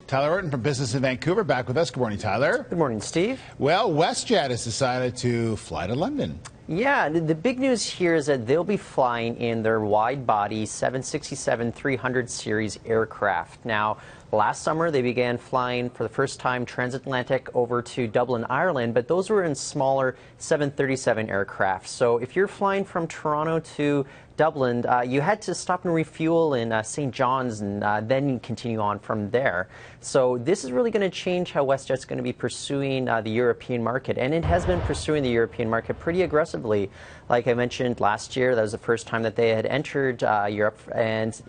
Tyler Orton from Business in Vancouver back with us. Good morning, Tyler. Good morning, Steve. Well, WestJet has decided to fly to London. Yeah, the big news here is that they'll be flying in their wide-body 767-300 series aircraft. Now, last summer they began flying for the first time transatlantic over to Dublin, Ireland, but those were in smaller 737 aircraft. So if you're flying from Toronto to Dublin, you had to stop and refuel in St. John's and then continue on from there. So this is really going to change how WestJet's going to be pursuing the European market, and it has been pursuing the European market pretty aggressively. Like I mentioned last year, that was the first time that they had entered Europe, and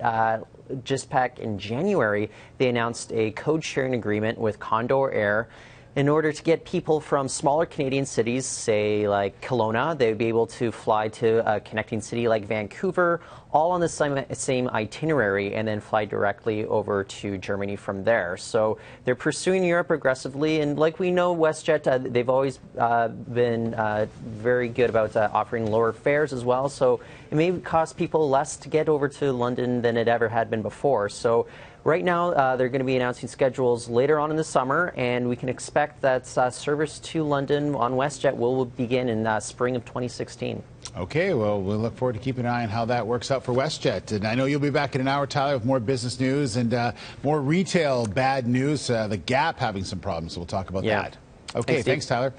just back in January, they announced a code-sharing agreement with Condor Air in order to get people from smaller Canadian cities, say like Kelowna, they would be able to fly to a connecting city like Vancouver, all on the same itinerary, and then fly directly over to Germany from there. So they're pursuing Europe aggressively, and like we know, WestJet, they've always been very good about offering lower fares as well. So it may cost people less to get over to London than it ever had been before. So right now, they're going to be announcing schedules later on in the summer, and we can expect that service to London on WestJet will begin in spring of 2016. Okay, well, we'll look forward to keeping an eye on how that works out for WestJet. And I know you'll be back in an hour, Tyler, with more business news and more retail bad news. The Gap having some problems, so we'll talk about that. Okay, thanks, Tyler.